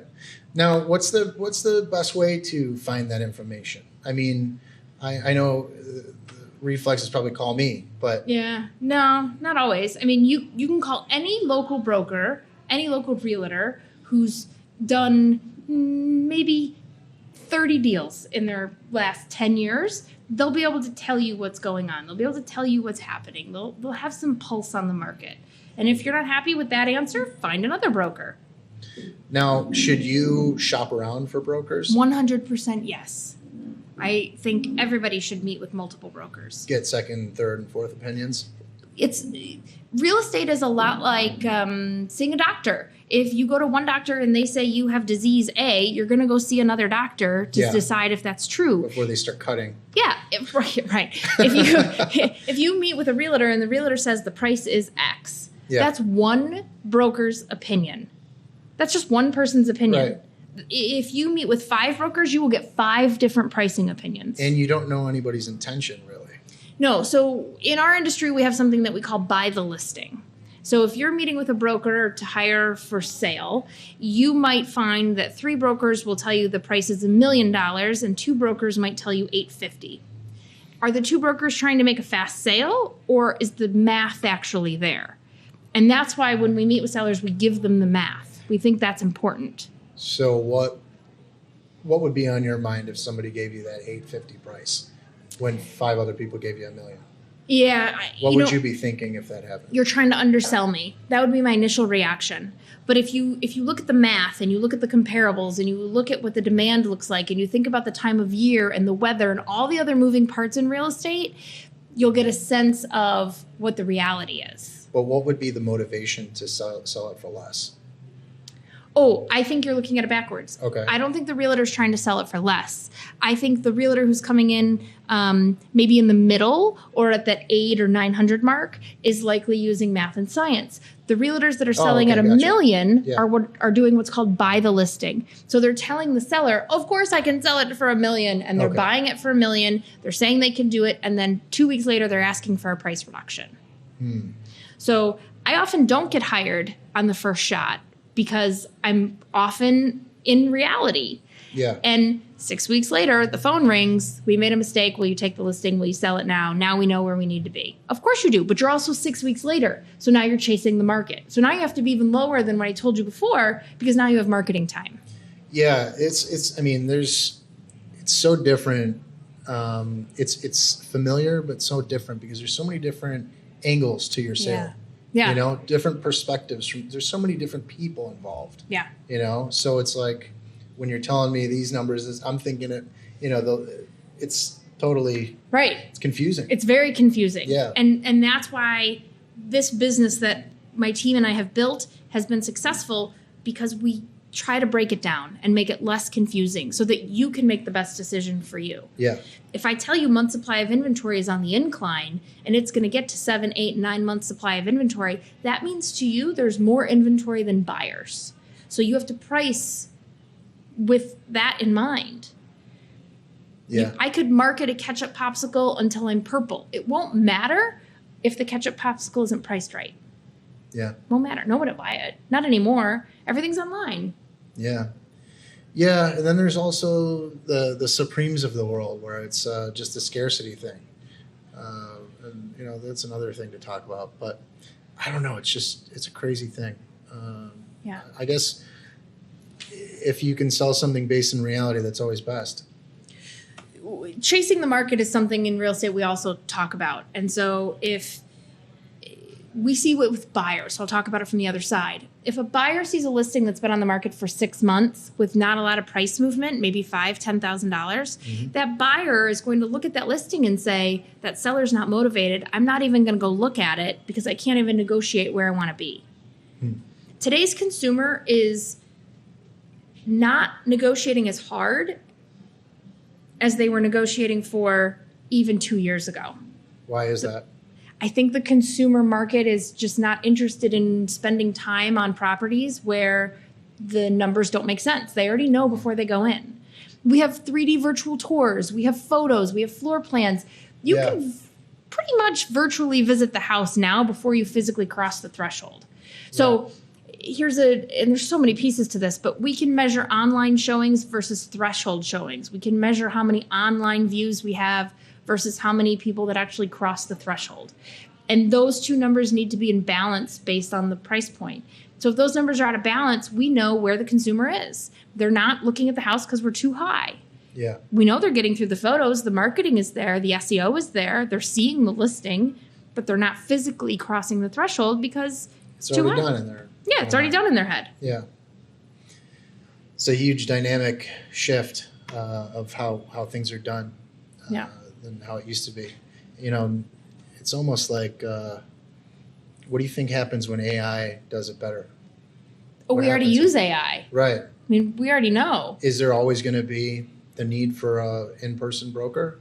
Now, what's the best way to find that information? I mean, I know the reflex is probably call me, but... Yeah. No, not always. I mean, you can call any local broker, any local realtor who's done maybe 30 deals in their last 10 years. They'll be able to tell you what's going on. They'll be able to tell you what's happening. They'll have some pulse on the market. And if you're not happy with that answer, find another broker. Now, should you shop around for brokers? 100% yes. I think everybody should meet with multiple brokers. Get second, third, and fourth opinions? Real estate is a lot like seeing a doctor. If you go to one doctor and they say you have disease A, you're going to go see another doctor to decide if that's true. Before they start cutting. Yeah, right. If you meet with a realtor and the realtor says the price is X, that's one broker's opinion. That's just one person's opinion. Right. If you meet with 5 brokers, you will get 5 different pricing opinions. And you don't know anybody's intention, really. No. So in our industry, we have something that we call buy the listing. So if you're meeting with a broker to hire for sale, you might find that 3 brokers will tell you the price is $1 million and 2 brokers might tell you $850. Are the 2 brokers trying to make a fast sale, or is the math actually there? And that's why when we meet with sellers, we give them the math. We think that's important. So what would be on your mind if somebody gave you that $850 price when 5 other people gave you $1 million? Yeah. What would you be thinking if that happened? You're trying to undersell me. That would be my initial reaction. But if you look at the math and you look at the comparables and you look at what the demand looks like and you think about the time of year and the weather and all the other moving parts in real estate, you'll get a sense of what the reality is. But what would be the motivation to sell it for less? Oh, I think you're looking at it backwards. Okay. I don't think the realtor's trying to sell it for less. I think the realtor who's coming in maybe in the middle or at that 800 or 900 mark is likely using math and science. The realtors that are selling at $1 million are doing what's called buy the listing. So they're telling the seller, of course I can sell it for $1 million, and they're buying it for $1 million. They're saying they can do it, and then 2 weeks later they're asking for a price reduction. So I often don't get hired on the first shot because I'm often in reality. Yeah. And 6 weeks later, the phone rings. We made a mistake. Will you take the listing? Will you sell it now? Now we know where we need to be. Of course you do, but you're also 6 weeks later. So now you're chasing the market. So now you have to be even lower than what I told you before because now you have marketing time. Yeah, it's so different. It's familiar, but so different because there's so many different angles to your sale. Yeah. You know, different perspectives. There's so many different people involved. Yeah. You know, so it's like when you're telling me these numbers, I'm thinking it, you know, it's totally right. It's confusing. It's very confusing. Yeah. And that's why this business that my team and I have built has been successful because we try to break it down and make it less confusing so that you can make the best decision for you. Yeah. If I tell you month supply of inventory is on the incline and it's going to get to 7, 8, 9 months supply of inventory, that means to you there's more inventory than buyers. So you have to price with that in mind. Yeah. I could market a ketchup popsicle until I'm purple. It won't matter if the ketchup popsicle isn't priced right. Yeah. Won't matter. Nobody will buy it. Not anymore. Everything's online. Yeah. Yeah. And then there's also the Supremes of the world where it's just a scarcity thing. And, you know, that's another thing to talk about. But I don't know. It's a crazy thing. Yeah. I guess if you can sell something based in reality, that's always best. Chasing the market is something in real estate we also talk about. And so if we see it with buyers, so I'll talk about it from the other side. If a buyer sees a listing that's been on the market for 6 months with not a lot of price movement, maybe $5,000, $10,000, that buyer is going to look at that listing and say, that seller's not motivated. I'm not even going to go look at it because I can't even negotiate where I want to be. Today's consumer is not negotiating as hard as they were negotiating for even 2 years ago. Why is that? I think the consumer market is just not interested in spending time on properties where the numbers don't make sense. They already know before they go in. We have 3D virtual tours. We have photos. We have floor plans. You can pretty much virtually visit the house now before you physically cross the threshold. So and there's so many pieces to this, but we can measure online showings versus threshold showings. We can measure how many online views we have versus how many people that actually cross the threshold. And those two numbers need to be in balance based on the price point. So if those numbers are out of balance, we know where the consumer is. They're not looking at the house because we're too high. Yeah. We know they're getting through the photos. The marketing is there. The SEO is there. They're seeing the listing, but they're not physically crossing the threshold because it's too high. It's already done in there. Yeah, it's already done in their head. Yeah. It's a huge dynamic shift of how things are done. Than how it used to be. You know, it's almost like, what do you think happens when AI does it better? We already use AI. Right. I mean, we already know. Is there always going to be the need for an in-person broker?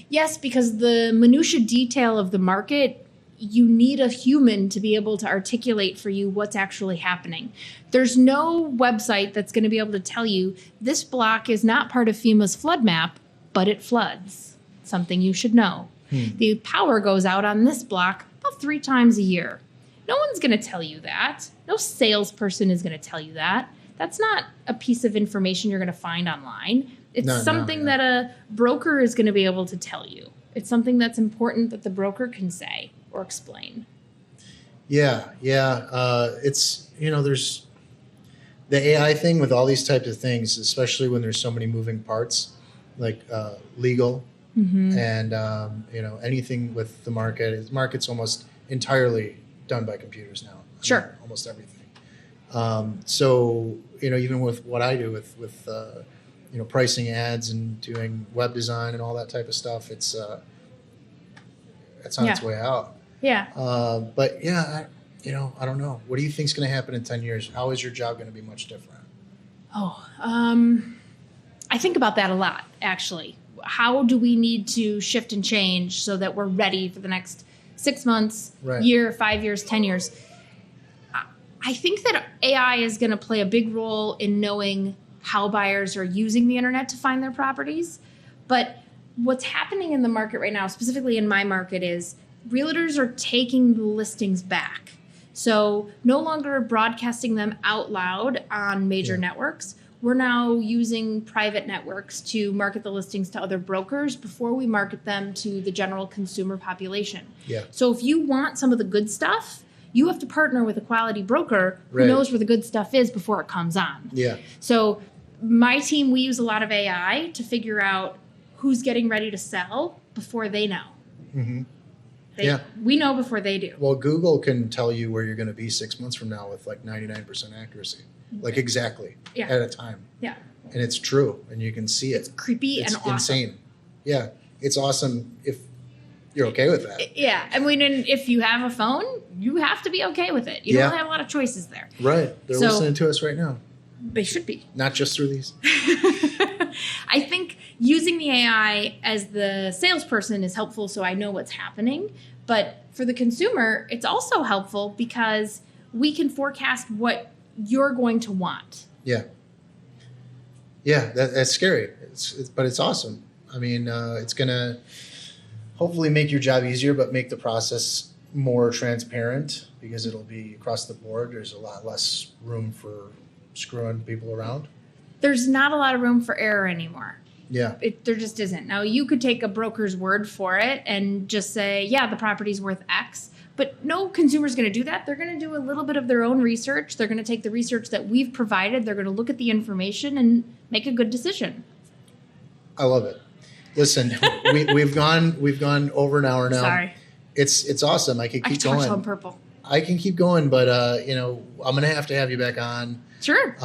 Yes, because the minutia detail of the market, you need a human to be able to articulate for you what's actually happening. There's no website that's going to be able to tell you this block is not part of FEMA's flood map, but it floods. Something you should know. The power goes out on this block about 3 times a year. No one's going to tell you that. No salesperson is going to tell you that. That's not a piece of information you're going to find online. It's something that a broker is going to be able to tell you. It's something that's important that the broker can say or explain. Yeah. It's, you know, there's the AI thing with all these types of things, especially when there's so many moving parts, like legal, And anything with the market's almost entirely done by computers now. Sure. Almost everything. So even with what I do with pricing ads and doing web design and all that type of stuff, it's on its way out. Yeah. But yeah, I don't know. What do you think is going to happen in 10 years? How is your job going to be much different? I think about that a lot, actually. How do we need to shift and change so that we're ready for the next 6 months, year, 5 years, 10 years? I think that AI is going to play a big role in knowing how buyers are using the internet to find their properties. But what's happening in the market right now, specifically in my market, is realtors are taking the listings back. So no longer broadcasting them out loud on major networks. We're now using private networks to market the listings to other brokers before we market them to the general consumer population. Yeah. So if you want some of the good stuff, you have to partner with a quality broker who knows where the good stuff is before it comes on. Yeah. So my team, we use a lot of AI to figure out who's getting ready to sell before they know. Mm-hmm. We know before they do. Well, Google can tell you where you're going to be 6 months from now with like 99% accuracy, like exactly at a time. Yeah. And it's true, and you can see it. It's creepy and awesome. Insane. Yeah, it's awesome if you're okay with that. Yeah, I mean, and if you have a phone, you have to be okay with it. You don't have a lot of choices there. Right. They're listening to us right now. They should be. Not just through these. I think using the AI as the salesperson is helpful so I know what's happening. But for the consumer, it's also helpful because we can forecast what you're going to want. Yeah. Yeah, that's scary. But it's awesome. I mean, it's going to hopefully make your job easier, but make the process more transparent because it'll be across the board. There's a lot less room for screwing people around. There's not a lot of room for error anymore. Yeah. There just isn't. Now, you could take a broker's word for it and just say, yeah, the property's worth X. But no consumer's going to do that. They're going to do a little bit of their own research. They're going to take the research that we've provided. They're going to look at the information and make a good decision. I love it. Listen, we've gone over an hour now. Sorry. It's awesome. I could keep going. On purple. I can keep going, but I'm going to have you back on. Sure.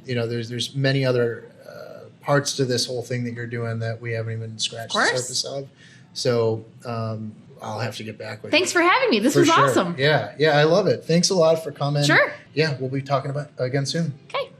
There's many other parts to this whole thing that you're doing that we haven't even scratched the surface of. So I'll have to get back with you. Thanks for having me. This was awesome. Yeah, I love it. Thanks a lot for coming. Sure. Yeah, we'll be talking about again soon. Okay.